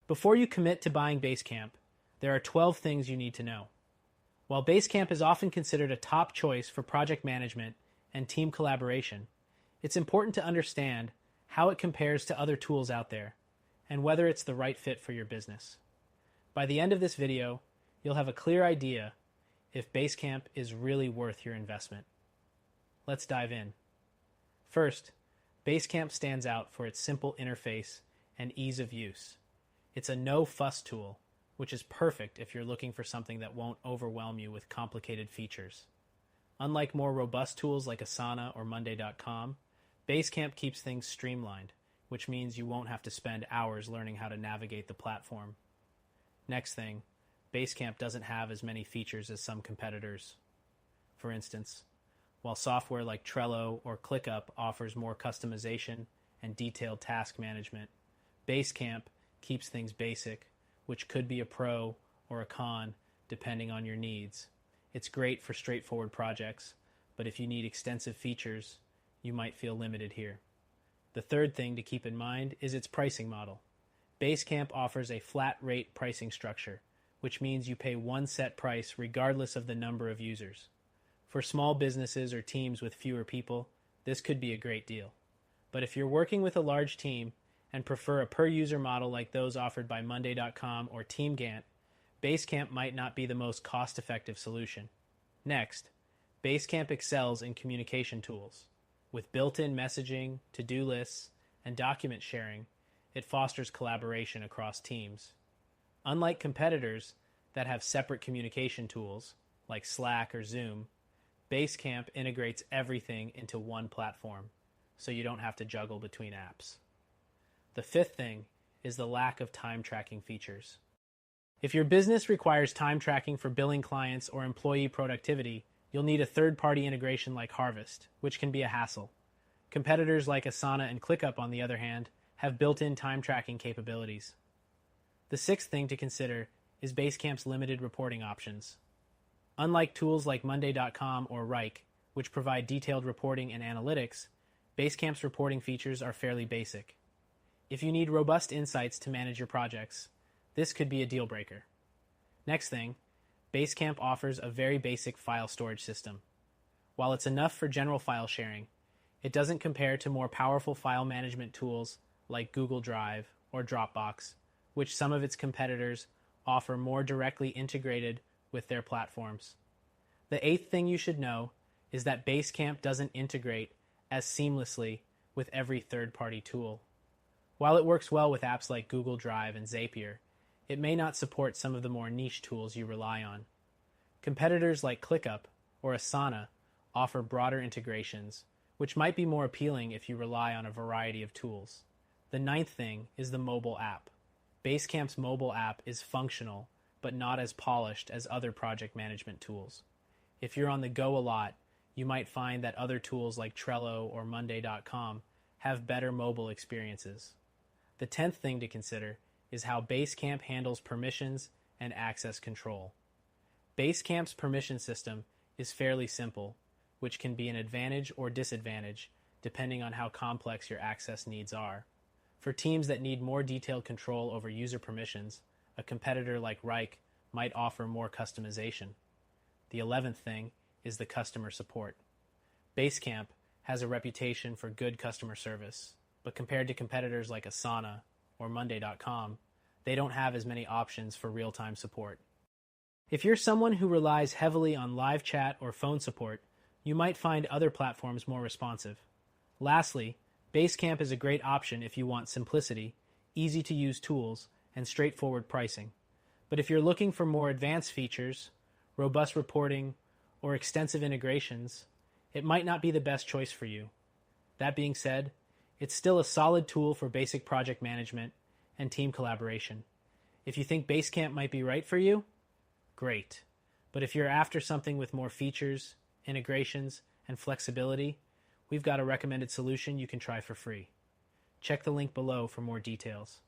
Before you commit to buying Basecamp, there are 12 things you need to know. While Basecamp is often considered a top choice for project management and team collaboration, it's important to understand how it compares to other tools out there and whether it's the right fit for your business. By the end of this video, you'll have a clear idea if Basecamp is really worth your investment. Let's dive in. First, Basecamp stands out for its simple interface and ease of use. It's a no-fuss tool, which is perfect if you're looking for something that won't overwhelm you with complicated features. Unlike more robust tools like Asana or Monday.com, Basecamp keeps things streamlined, which means you won't have to spend hours learning how to navigate the platform. Next thing, Basecamp doesn't have as many features as some competitors. For instance, while software like Trello or ClickUp offers more customization and detailed task management, Basecamp keeps things basic, which could be a pro or a con depending on your needs. It's great for straightforward projects, but if you need extensive features, you might feel limited here. The third thing to keep in mind is its pricing model. Basecamp offers a flat rate pricing structure, which means you pay one set price regardless of the number of users. For small businesses or teams with fewer people, this could be a great deal. But if you're working with a large team and prefer a per-user model like those offered by Monday.com or TeamGant, Basecamp might not be the most cost-effective solution. Next, Basecamp excels in communication tools. With built-in messaging, to-do lists, and document sharing, it fosters collaboration across teams. Unlike competitors that have separate communication tools, like Slack or Zoom, Basecamp integrates everything into one platform, so you don't have to juggle between apps. The fifth thing is the lack of time tracking features. If your business requires time tracking for billing clients or employee productivity, you'll need a third-party integration like Harvest, which can be a hassle. Competitors like Asana and ClickUp, on the other hand, have built-in time tracking capabilities. The sixth thing to consider is Basecamp's limited reporting options. Unlike tools like Monday.com or Rike, which provide detailed reporting and analytics, Basecamp's reporting features are fairly basic. If you need robust insights to manage your projects, this could be a deal breaker. Next thing, Basecamp offers a very basic file storage system. While it's enough for general file sharing, it doesn't compare to more powerful file management tools like Google Drive or Dropbox, which some of its competitors offer more directly integrated with their platforms. The eighth thing you should know is that Basecamp doesn't integrate as seamlessly with every third-party tool. While it works well with apps like Google Drive and Zapier, it may not support some of the more niche tools you rely on. Competitors like ClickUp or Asana offer broader integrations, which might be more appealing if you rely on a variety of tools. The ninth thing is the mobile app. Basecamp's mobile app is functional, but not as polished as other project management tools. If you're on the go a lot, you might find that other tools like Trello or Monday.com have better mobile experiences. The 10th thing to consider is how Basecamp handles permissions and access control. Basecamp's permission system is fairly simple, which can be an advantage or disadvantage depending on how complex your access needs are. For teams that need more detailed control over user permissions, a competitor like Rike might offer more customization. The 11th thing is the customer support. Basecamp has a reputation for good customer service, but compared to competitors like Asana or Monday.com, they don't have as many options for real-time support. If you're someone who relies heavily on live chat or phone support, you might find other platforms more responsive. Lastly, Basecamp is a great option if you want simplicity, easy-to-use tools, and straightforward pricing. But if you're looking for more advanced features, robust reporting, or extensive integrations, it might not be the best choice for you. That being said, it's still a solid tool for basic project management and team collaboration. If you think Basecamp might be right for you, great. But if you're after something with more features, integrations, and flexibility, we've got a recommended solution you can try for free. Check the link below for more details.